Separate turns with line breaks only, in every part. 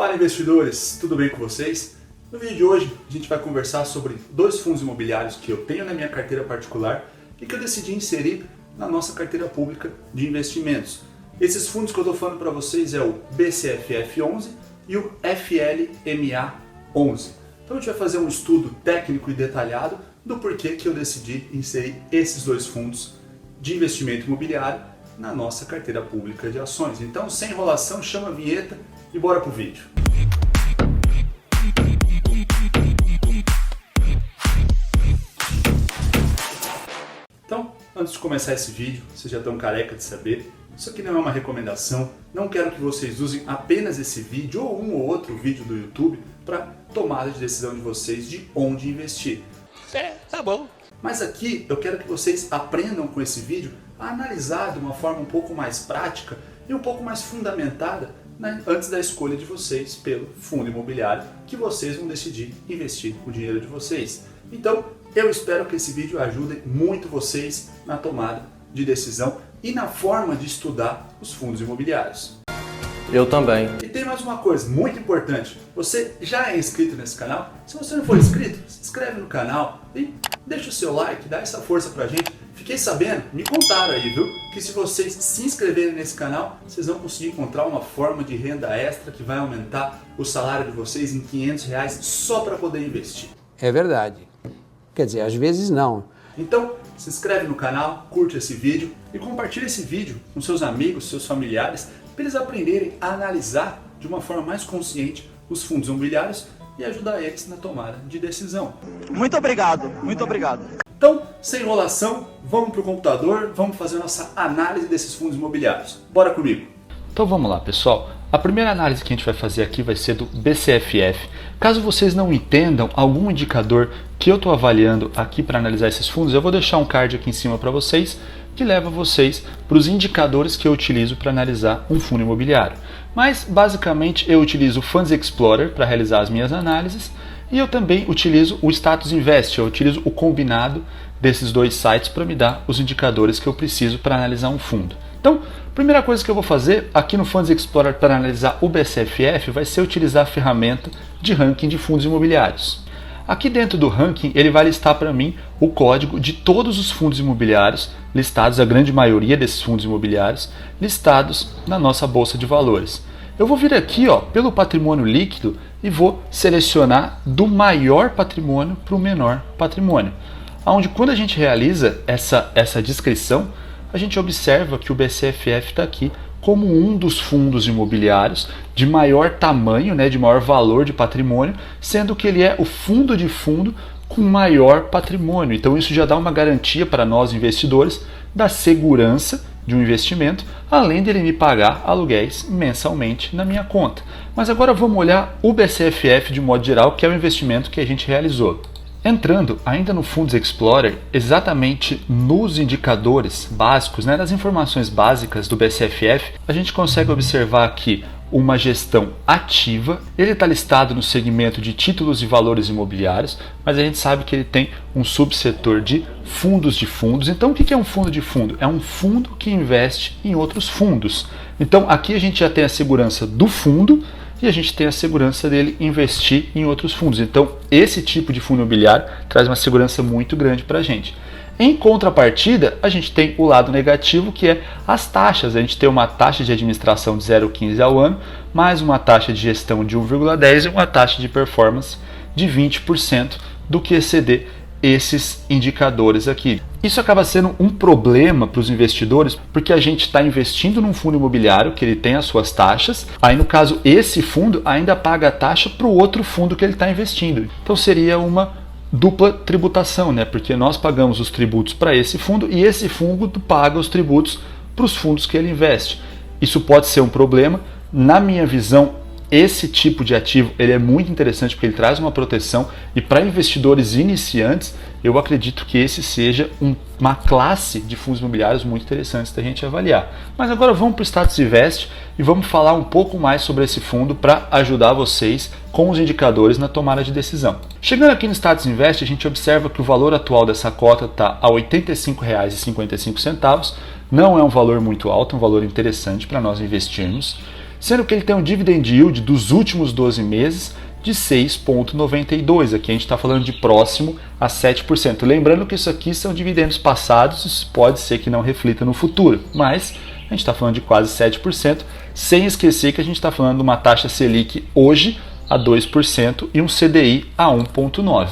Fala investidores, tudo bem com vocês? No vídeo de hoje a gente vai conversar sobre dois fundos imobiliários que eu tenho na minha carteira particular e que eu decidi inserir na nossa carteira pública de investimentos. Esses fundos que eu estou falando para vocês é o BCFF11 e o FLMA11. Então a gente vai fazer um estudo técnico e detalhado do porquê que eu decidi inserir esses dois fundos de investimento imobiliário na nossa carteira pública de ações. Então, sem enrolação, chama a vinheta e bora pro vídeo. Então, antes de começar esse vídeo, vocês já estão careca de saber, isso aqui não é uma recomendação, não quero que vocês usem apenas esse vídeo ou um ou outro vídeo do YouTube para tomada de decisão de vocês de onde investir.
Tá bom.
Mas aqui eu quero que vocês aprendam com esse vídeo a analisar de uma forma um pouco mais prática e um pouco mais fundamentada, né, antes da escolha de vocês pelo fundo imobiliário que vocês vão decidir investir o dinheiro de vocês. Então eu espero que esse vídeo ajude muito vocês na tomada de decisão e na forma de estudar os fundos imobiliários.
Eu também.
E tem mais uma coisa muito importante, você já é inscrito nesse canal? Se você não for inscrito, se inscreve no canal e deixa o seu like, dá essa força pra gente. Fiquei sabendo, me contaram aí, viu, que se vocês se inscreverem nesse canal, vocês vão conseguir encontrar uma forma de renda extra que vai aumentar o salário de vocês em R$500 só para poder investir.
É verdade. Quer dizer, às vezes não.
Então, se inscreve no canal, curte esse vídeo e compartilha esse vídeo com seus amigos, seus familiares, para eles aprenderem a analisar de uma forma mais consciente os fundos imobiliários e ajudar eles na tomada de decisão.
Muito obrigado, muito obrigado.
Então, sem enrolação, vamos para o computador, vamos fazer a nossa análise desses fundos imobiliários. Bora comigo!
Então vamos lá, pessoal. A primeira análise que a gente vai fazer aqui vai ser do BCFF. Caso vocês não entendam algum indicador que eu estou avaliando aqui para analisar esses fundos, eu vou deixar um card aqui em cima para vocês que leva vocês para os indicadores que eu utilizo para analisar um fundo imobiliário. Mas basicamente eu utilizo o Funds Explorer para realizar as minhas análises e eu também utilizo o Status Invest, eu utilizo o combinado desses dois sites para me dar os indicadores que eu preciso para analisar um fundo. Então, a primeira coisa que eu vou fazer aqui no Funds Explorer para analisar o BCFF vai ser utilizar a ferramenta de ranking de fundos imobiliários. Aqui dentro do ranking ele vai listar para mim o código de todos os fundos imobiliários listados, a grande maioria desses fundos imobiliários listados na nossa bolsa de valores. Eu vou vir aqui pelo patrimônio líquido e vou selecionar do maior patrimônio para o menor patrimônio. Onde quando a gente realiza essa descrição, a gente observa que o BCFF está aqui como um dos fundos imobiliários de maior tamanho, de maior valor de patrimônio, sendo que ele é o fundo de fundo com maior patrimônio. Então isso já dá uma garantia para nós investidores da segurança de um investimento, além dele me pagar aluguéis mensalmente na minha conta. Mas agora vamos olhar o BCFF de modo geral, que é o investimento que a gente realizou. Entrando ainda no Funds Explorer, exatamente nos indicadores básicos, nas informações básicas do BCFF, a gente consegue observar aqui uma gestão ativa. Ele está listado no segmento de títulos e valores imobiliários, mas a gente sabe que ele tem um subsetor de fundos de fundos. Então o que é um fundo de fundo? É um fundo que investe em outros fundos. Então aqui a gente já tem a segurança do fundo e a gente tem a segurança dele investir em outros fundos. Então esse tipo de fundo imobiliário traz uma segurança muito grande para a gente. Em contrapartida, a gente tem o lado negativo, que é as taxas. A gente tem uma taxa de administração de 0,15 ao ano, mais uma taxa de gestão de 1,10 e uma taxa de performance de 20% do que exceder esses indicadores aqui. Isso acaba sendo um problema para os investidores, porque a gente está investindo num fundo imobiliário que ele tem as suas taxas, aí no caso esse fundo ainda paga a taxa para o outro fundo que ele está investindo. Então seria uma dupla tributação, porque nós pagamos os tributos para esse fundo e esse fundo paga os tributos para os fundos que ele investe. Isso pode ser um problema. Na minha visão, esse tipo de ativo ele é muito interessante porque ele traz uma proteção e para investidores iniciantes eu acredito que esse seja uma classe de fundos imobiliários muito interessantes da gente avaliar. Mas agora vamos para o Status Invest e vamos falar um pouco mais sobre esse fundo para ajudar vocês com os indicadores na tomada de decisão. Chegando aqui no Status Invest, a gente observa que o valor atual dessa cota está a R$ 85,55. Não é um valor muito alto, é um valor interessante para nós investirmos. sendo que ele tem um dividend yield dos últimos 12 meses de 6,92%. Aqui a gente está falando de próximo a 7%. Lembrando que isso aqui são dividendos passados, isso pode ser que não reflita no futuro, mas a gente está falando de quase 7%, sem esquecer que a gente está falando de uma taxa Selic hoje a 2% e um CDI a 1,9%.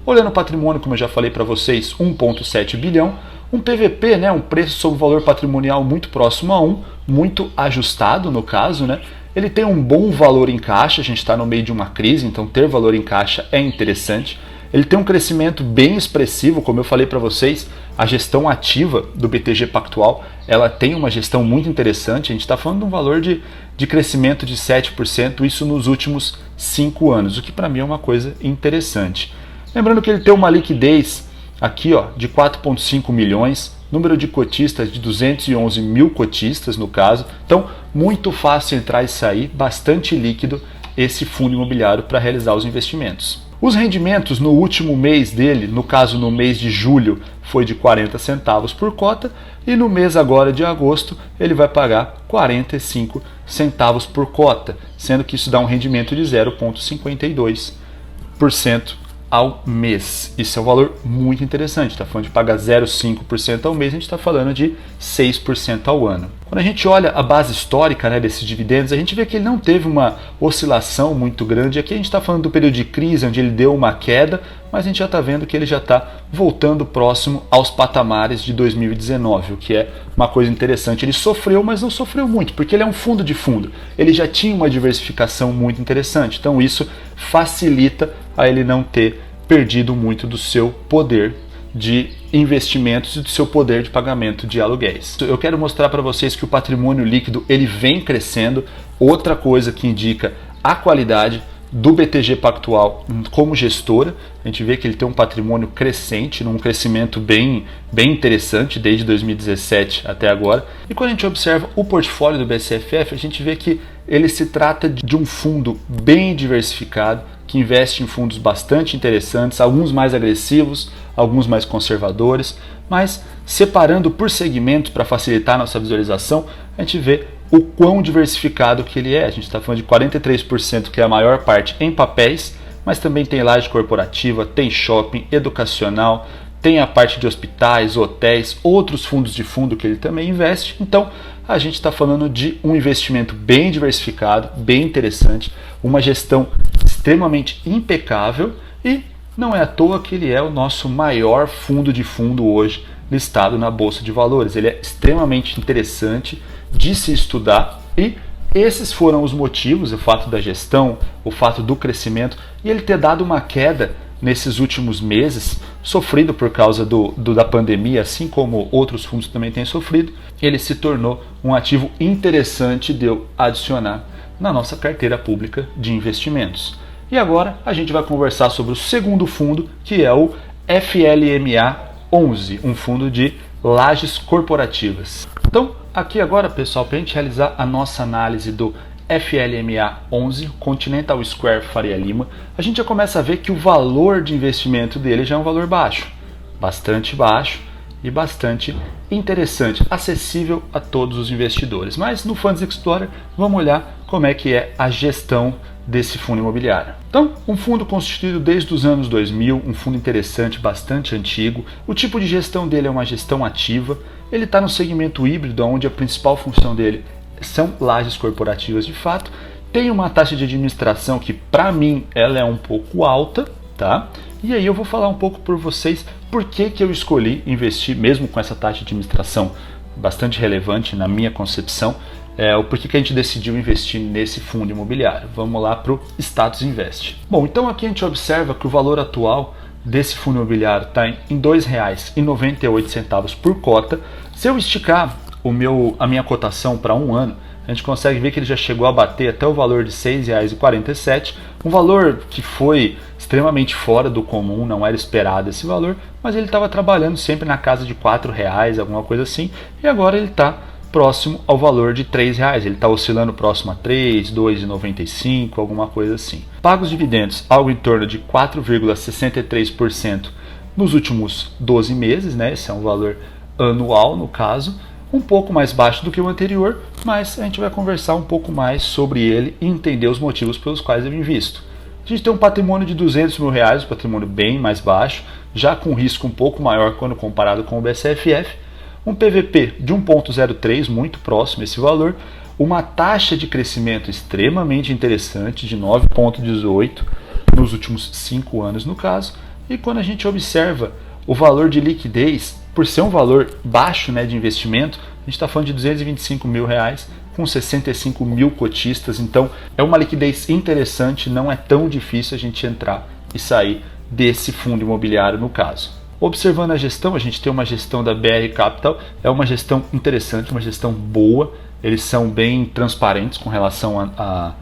Olhando o patrimônio, como eu já falei para vocês, 1,7 bilhão, um PVP, né, um preço sobre valor patrimonial muito próximo a 1, muito ajustado no caso, né? Ele tem um bom valor em caixa, a gente está no meio de uma crise, então ter valor em caixa é interessante. Ele tem um crescimento bem expressivo, como eu falei para vocês, a gestão ativa do BTG Pactual, ela tem uma gestão muito interessante, a gente está falando de um valor de crescimento de 7%, isso nos últimos 5 anos, o que para mim é uma coisa interessante. Lembrando que ele tem uma liquidez aqui ó, de 4,5 milhões, número de cotistas de 211 mil cotistas no caso, então muito fácil entrar e sair, bastante líquido esse fundo imobiliário para realizar os investimentos. Os rendimentos no último mês dele, no caso no mês de julho, foi de 40 centavos por cota e no mês agora de agosto ele vai pagar 45 centavos por cota, sendo que isso dá um rendimento de 0,52% ao mês. Isso é um valor muito interessante, está falando de pagar 0,5% ao mês, a gente está falando de 6% ao ano. Quando a gente olha a base histórica, né, desses dividendos, a gente vê que ele não teve uma oscilação muito grande. Aqui a gente está falando do período de crise, onde ele deu uma queda, mas a gente já está vendo que ele já está voltando próximo aos patamares de 2019, o que é uma coisa interessante. Ele sofreu, mas não sofreu muito, porque ele é um fundo de fundo. Ele já tinha uma diversificação muito interessante, então isso facilita a ele não ter perdido muito do seu poder de investimentos e do seu poder de pagamento de aluguéis. Eu quero mostrar para vocês que o patrimônio líquido ele vem crescendo, outra coisa que indica a qualidade do BTG Pactual como gestora. A gente vê que ele tem um patrimônio crescente, num crescimento bem interessante desde 2017 até agora. E quando a gente observa o portfólio do BCFF, a gente vê que ele se trata de um fundo bem diversificado, que investe em fundos bastante interessantes, alguns mais agressivos, alguns mais conservadores, mas separando por segmentos para facilitar a nossa visualização, a gente vê o quão diversificado que ele é. A gente está falando de 43%, que é a maior parte em papéis, mas também tem laje corporativa, tem shopping, educacional, tem a parte de hospitais, hotéis, outros fundos de fundo que ele também investe. Então a gente está falando de um investimento bem diversificado, bem interessante, uma gestão extremamente impecável e não é à toa que ele é o nosso maior fundo de fundo hoje listado na Bolsa de Valores. Ele é extremamente interessante de se estudar e esses foram os motivos, o fato da gestão, o fato do crescimento e ele ter dado uma queda nesses últimos meses, sofrido por causa da pandemia, assim como outros fundos também têm sofrido, ele se tornou um ativo interessante de eu adicionar na nossa carteira pública de investimentos. E agora a gente vai conversar sobre o segundo fundo, que é o FLMA 11, um fundo de lajes corporativas. Então, aqui agora, pessoal, para a gente realizar a nossa análise do FLMA 11, Continental Square Faria Lima, a gente já começa a ver que o valor de investimento dele já é um valor baixo, bastante baixo e bastante interessante, acessível a todos os investidores. Mas no Funds Explorer, vamos olhar como é que é a gestão desse fundo imobiliário. Então, um fundo constituído desde os anos 2000, um fundo interessante, bastante antigo. O tipo de gestão dele é uma gestão ativa. Ele está no segmento híbrido, onde a principal função dele são lajes corporativas de fato. Tem uma taxa de administração que, para mim, ela é um pouco alta, tá? E aí eu vou falar um pouco por vocês por que eu escolhi investir, mesmo com essa taxa de administração bastante relevante na minha concepção, o porquê que a gente decidiu investir nesse fundo imobiliário. Vamos lá para o Status Invest. Bom, então aqui a gente observa que o valor atual desse fundo imobiliário está em R$ 2,98 por cota. Se eu esticar a minha cotação para um ano, a gente consegue ver que ele já chegou a bater até o valor de R$ 6,47, um valor que foi extremamente fora do comum, não era esperado esse valor, mas ele estava trabalhando sempre na casa de R$ 4,00, alguma coisa assim, e agora ele está próximo ao valor de R$ 3,00, ele está oscilando próximo a 3, 2,95, alguma coisa assim. Pagos dividendos, algo em torno de 4,63% nos últimos 12 meses, né? Esse é um valor anual no caso. um pouco mais baixo do que o anterior, mas a gente vai conversar um pouco mais sobre ele e entender os motivos pelos quais eu invisto. A gente tem um patrimônio de R$200 mil, um patrimônio bem mais baixo, já com risco um pouco maior quando comparado com o BCFF, um PVP de 1,03, muito próximo a esse valor, uma taxa de crescimento extremamente interessante de 9,18 nos últimos 5 anos no caso, e quando a gente observa o valor de liquidez, por ser um valor baixo, né, de investimento, a gente está falando de R$225 mil, com 65 mil cotistas, então é uma liquidez interessante, não é tão difícil a gente entrar e sair desse fundo imobiliário no caso. Observando a gestão, a gente tem uma gestão da BR Capital, é uma gestão interessante, uma gestão boa, eles são bem transparentes com relação a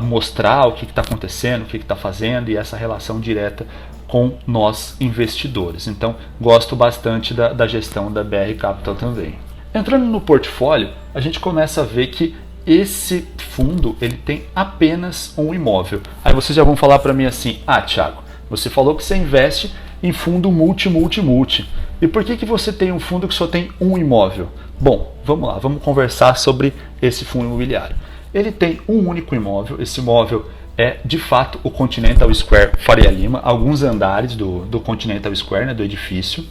mostrar o que está acontecendo, o que está fazendo e essa relação direta com nós investidores. Então, gosto bastante da gestão da BR Capital também. Entrando no portfólio, a gente começa a ver que esse fundo ele tem apenas um imóvel. Aí vocês já vão falar para mim assim, Thiago, você falou que você investe em fundo multi. E por que você tem um fundo que só tem um imóvel? Bom, vamos lá, vamos conversar sobre esse fundo imobiliário. Ele tem um único imóvel, esse imóvel é de fato o Continental Square Faria Lima, alguns andares do Continental Square, né, do edifício,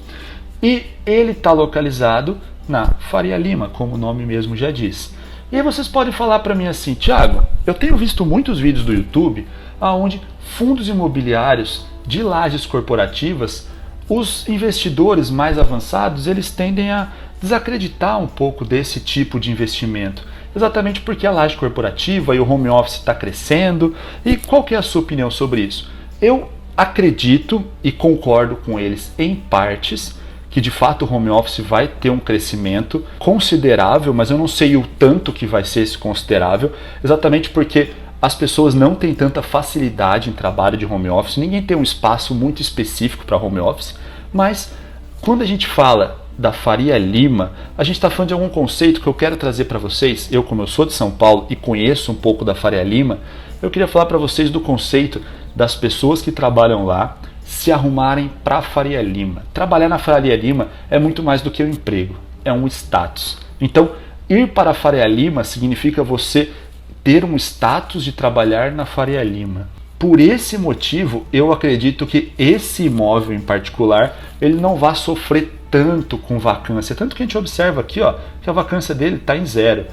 e ele está localizado na Faria Lima, como o nome mesmo já diz. E aí vocês podem falar para mim assim, Thiago, eu tenho visto muitos vídeos do YouTube onde fundos imobiliários de lajes corporativas, os investidores mais avançados, eles tendem a desacreditar um pouco desse tipo de investimento, exatamente porque a laje corporativa e o home office está crescendo. E qual que é a sua opinião sobre isso? Eu acredito e concordo com eles em partes, que de fato o home office vai ter um crescimento considerável, mas eu não sei o tanto que vai ser esse considerável, exatamente porque as pessoas não têm tanta facilidade em trabalho de home office, ninguém tem um espaço muito específico para home office, mas quando a gente fala da Faria Lima, a gente está falando de algum conceito que eu quero trazer para vocês. Eu, como eu sou de São Paulo e conheço um pouco da Faria Lima, eu queria falar para vocês do conceito das pessoas que trabalham lá se arrumarem para a Faria Lima. Trabalhar na Faria Lima é muito mais do que um emprego, é um status. Então, ir para a Faria Lima significa você ter um status de trabalhar na Faria Lima. Por esse motivo, eu acredito que esse imóvel em particular, ele não vai sofrer tanto com vacância, tanto que a gente observa aqui, que a vacância dele está em 0.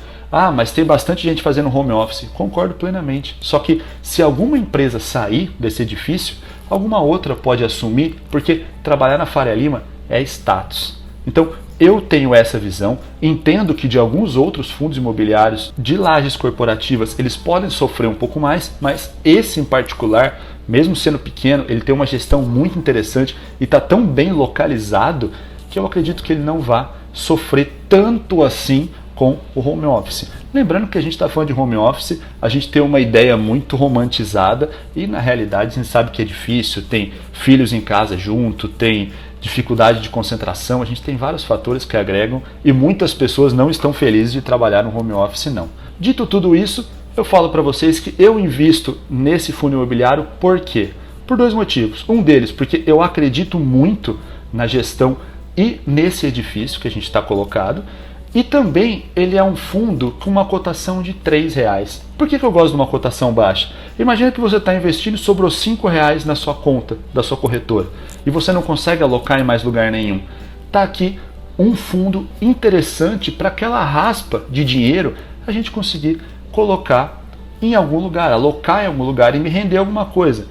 Mas tem bastante gente fazendo home office. Concordo plenamente. Só que se alguma empresa sair desse edifício, alguma outra pode assumir, porque trabalhar na Faria Lima é status. Então, eu tenho essa visão, entendo que de alguns outros fundos imobiliários de lajes corporativas, eles podem sofrer um pouco mais, mas esse em particular, mesmo sendo pequeno, ele tem uma gestão muito interessante e está tão bem localizado que eu acredito que ele não vai sofrer tanto assim com o home office. Lembrando que a gente está falando de home office, a gente tem uma ideia muito romantizada e na realidade a gente sabe que é difícil, tem filhos em casa junto, tem dificuldade de concentração, a gente tem vários fatores que agregam e muitas pessoas não estão felizes de trabalhar no home office não. Dito tudo isso, eu falo para vocês que eu invisto nesse fundo imobiliário por quê? Por 2 motivos. Um deles, porque eu acredito muito na gestão e nesse edifício que a gente está colocado, e também ele é um fundo com uma cotação de R$3. Por que eu gosto de uma cotação baixa? Imagina que você está investindo e sobrou R$5 na sua conta da sua corretora e você não consegue alocar em mais lugar nenhum. Está aqui um fundo interessante para aquela raspa de dinheiro a gente conseguir colocar em algum lugar, alocar em algum lugar e me render alguma coisa.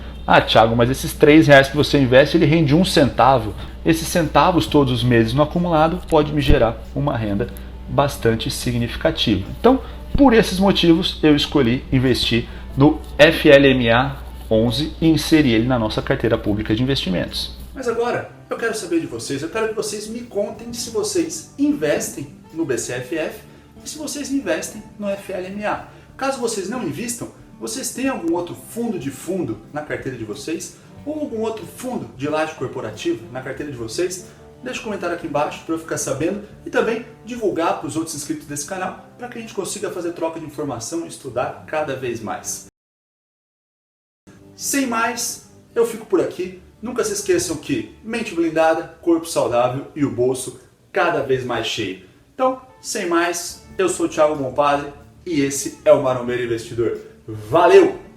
Thiago, mas esses R$3 que você investe, ele rende 1 centavo. Esses centavos todos os meses no acumulado pode me gerar uma renda bastante significativa. Então, por esses motivos, eu escolhi investir no FLMA 11 e inserir ele na nossa carteira pública de investimentos.
Mas agora, eu quero saber de vocês, eu quero que vocês me contem se vocês investem no BCFF e se vocês investem no FLMA. Caso vocês não invistam, vocês têm algum outro fundo na carteira de vocês? Ou algum outro fundo de laje corporativa na carteira de vocês? Deixa um comentário aqui embaixo para eu ficar sabendo e também divulgar para os outros inscritos desse canal para que a gente consiga fazer troca de informação e estudar cada vez mais. Sem mais, eu fico por aqui. Nunca se esqueçam que mente blindada, corpo saudável e o bolso cada vez mais cheio. Então, sem mais, eu sou o Thiago Bompadre e esse é o Marombeiro Investidor. Valeu!